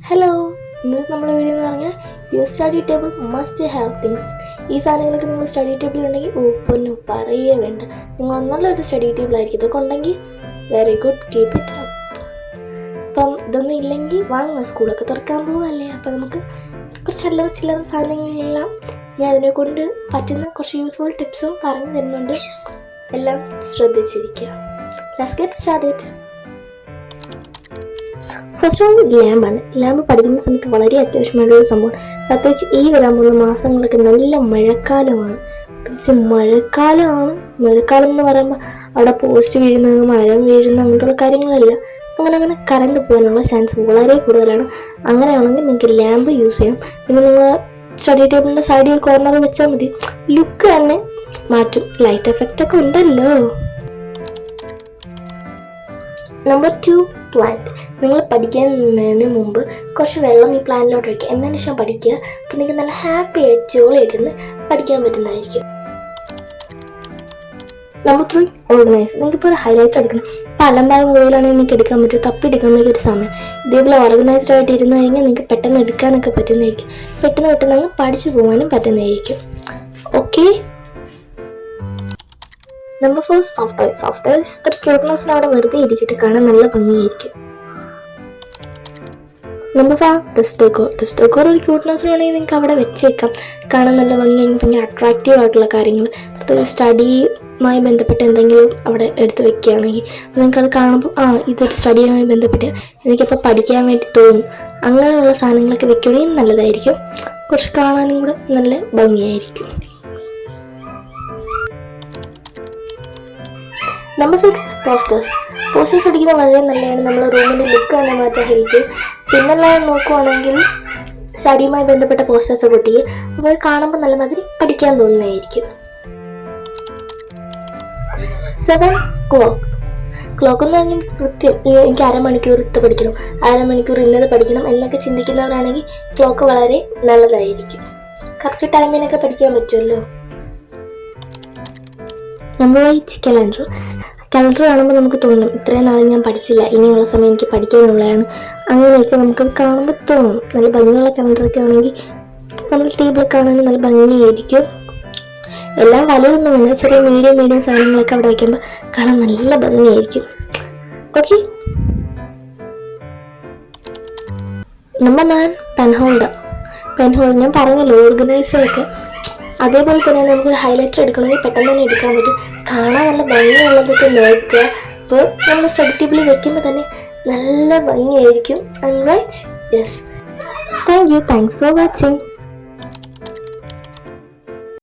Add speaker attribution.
Speaker 1: Hello, ഇന്നത്തെ നമ്മുടെ video എന്ന് പറഞ്ഞാൽ your study table must have things. ഈ സാധനങ്ങളൊക്കെ നിങ്ങൾ സ്റ്റഡി ടേബിൾ ഉണ്ടെങ്കിൽ പൊന്നു പറയേ വേണ്ട. നിങ്ങൾ നല്ലൊരു സ്റ്റഡി ടേബിൾ ആയിരിക്കും. ഇതൊക്കെ ഉണ്ടെങ്കിൽ very good, keep it up. അപ്പം ഇതൊന്നും ഇല്ലെങ്കിൽ വാങ്ങുക, സ്കൂളൊക്കെ തുറക്കാൻ പോവല്ലേ. അപ്പം നമുക്ക് കുറച്ച് ചില്ലറ സാധനങ്ങളെല്ലാം ഞാൻ അതിനെ കൊണ്ട് പറ്റുന്ന കുറച്ച് യൂസ്ഫുൾ ടിപ്സും പറഞ്ഞു തരുന്നുണ്ട്. എല്ലാം ശ്രദ്ധിച്ചിരിക്കുക. Let's get started. First one ലാമ്പാണ്. ലാമ്പ് പഠിക്കുന്ന സമയത്ത് വളരെ അത്യാവശ്യമായിട്ടുള്ള സംഭവമാണ്. പ്രത്യേകിച്ച് ഈ വരാൻ പോകുന്ന മാസങ്ങളൊക്കെ നല്ല മഴക്കാലമാണ്. പ്രത്യേകിച്ച് മഴക്കാലം എന്ന് പറയുമ്പോൾ അവിടെ പോസ്റ്റ് വീഴുന്നത്, മരം വീഴുന്ന അങ്ങനത്തെ കാര്യങ്ങളല്ല. അങ്ങനെ കറണ്ട് പോകാനുള്ള ചാൻസ് വളരെ കൂടുതലാണ്. അങ്ങനെയാണെങ്കിൽ നിങ്ങൾക്ക് ലാമ്പ് യൂസ് ചെയ്യാം. പിന്നെ നിങ്ങൾ സ്റ്റഡി ടേബിളിൻ്റെ സൈഡിൽ കോർണർ വെച്ചാൽ മതി. ലുക്ക് തന്നെ മാറ്റും. ലൈറ്റ് എഫക്റ്റ് ഒക്കെ ഉണ്ടല്ലോ. Number 2, plant. നിങ്ങൾ പഠിക്കുന്നതിന് മുമ്പ് കുറച്ച് വെള്ളം ഈ പ്ലാന്റിലോട്ട് വയ്ക്കുക. എന്നതിന് ശേഷം പഠിക്കുക. അപ്പം നിങ്ങൾക്ക് നല്ല ഹാപ്പി ആയിട്ട് ജോളിയായിട്ടിരുന്ന് പഠിക്കാൻ പറ്റുന്നതായിരിക്കും. Number 3, organise. നിങ്ങൾക്കിപ്പോൾ ഒരു ഹൈലൈറ്റ് എടുക്കണം. ഇപ്പം അലമ്പായ മുറിയിലാണെങ്കിൽ നിങ്ങൾക്ക് എടുക്കാൻ പറ്റും. തപ്പിയെടുക്കുമ്പോഴേക്കും ഒരു സമയം. ഇതേപോലെ ഓർഗനൈസ്ഡ് ആയിട്ട് ഇരുന്ന് കഴിഞ്ഞാൽ നിങ്ങൾക്ക് പെട്ടെന്ന് എടുക്കാനൊക്കെ പറ്റുന്നതായിരിക്കും. പെട്ടെന്ന് പഠിച്ചു പോകാനും പറ്റുന്നതായിരിക്കും. ഓക്കെ. Number 4, soft toys. ഒരു ക്യൂട്ട്നെസ്സിന് അവിടെ വെറുതെ ഇരിക്കട്ടെ, കാണാൻ നല്ല ഭംഗിയായിരിക്കും. Number 5, dress decor. ഒരു ക്യൂട്ട്നെസ്സിന് വേണമെങ്കിൽ നിങ്ങൾക്ക് അവിടെ വെച്ചേക്കാം. കാണാൻ നല്ല ഭംഗിയായിരിക്കും. ഭയങ്കര അട്രാക്റ്റീവ് ആയിട്ടുള്ള കാര്യങ്ങൾ, പ്രത്യേകിച്ച് സ്റ്റഡിയുമായി ബന്ധപ്പെട്ട് എന്തെങ്കിലും അവിടെ എടുത്ത് വെക്കുകയാണെങ്കിൽ നിങ്ങൾക്കത് കാണുമ്പോൾ ഇതൊരു സ്റ്റഡിയുമായി ബന്ധപ്പെട്ട് എനിക്കപ്പോൾ പഠിക്കാൻ വേണ്ടി തോന്നും. അങ്ങനെയുള്ള സാധനങ്ങളൊക്കെ വെക്കുകയാണെങ്കിൽ നല്ലതായിരിക്കും. കുറച്ച് കാണാനും കൂടെ നല്ല ഭംഗിയായിരിക്കും. നമ്പർ 6, പോസ്റ്റേഴ്സ് അടിക്കുന്നത് വളരെ നല്ലതാണ്. നമ്മുടെ റൂമിൻ്റെ ലുക്ക് തന്നെ മാറ്റാൻ ഹെൽപ്പ് ചെയ്യും. പിന്നെല്ലാം നോക്കുവാണെങ്കിൽ സ്റ്റഡിയുമായി ബന്ധപ്പെട്ട പോസ്റ്റേഴ്സ് ഒട്ടിക്കുക. അപ്പോൾ കാണുമ്പോൾ നല്ല മാതിരി പഠിക്കാൻ തോന്നുന്നതായിരിക്കും. 7, ക്ലോക്ക് എന്ന് പറഞ്ഞാൽ കൃത്യം എനിക്ക് അരമണിക്കൂർ പഠിക്കണം, അരമണിക്കൂർ ഇന്നത് പഠിക്കണം എന്നൊക്കെ ചിന്തിക്കുന്നവരാണെങ്കിൽ ക്ലോക്ക് വളരെ നല്ലതായിരിക്കും. കറക്റ്റ് ടൈമിനൊക്കെ പഠിക്കാൻ പറ്റുമല്ലോ. നമ്പർ 8, കലണ്ടർ കാണുമ്പോൾ നമുക്ക് തോന്നും ഇത്രയും നാളെ ഞാൻ പഠിച്ചില്ല, ഇനിയുള്ള സമയം എനിക്ക് പഠിക്കാനുള്ളതാണ്. അങ്ങനെയൊക്കെ നമുക്കത് കാണുമ്പോൾ തോന്നും. നല്ല ഭംഗിയുള്ള കലണ്ടറൊക്കെ ആണെങ്കിൽ നമ്മൾ ടേബിൾ കാണാൻ നല്ല ഭംഗിയായിരിക്കും. എല്ലാം വലുതൊന്നും വേണ്ട, ചെറിയ മീഡിയം സാധനങ്ങളൊക്കെ അവിടെ വയ്ക്കുമ്പോൾ കാണാൻ നല്ല ഭംഗിയായിരിക്കും. ഓക്കെ. Number 9, pen holder. ഞാൻ പറഞ്ഞല്ലോ, ഓർഗനൈസറൊക്കെ അതേപോലെ തന്നെയാണ്. നമുക്കൊരു ഹൈലൈറ്റർ എടുക്കണമെങ്കിൽ പെട്ടെന്ന് തന്നെ എടുക്കാൻ പറ്റും. കാണാൻ നല്ല ഭംഗിയുള്ളതൊക്കെ നോക്കുക. അപ്പോൾ നമ്മൾ സ്റ്റഡി ടേബിളിൽ വെക്കുമ്പോൾ തന്നെ നല്ല ഭംഗിയായിരിക്കും. And right, yes. Thank you. Thanks for watching.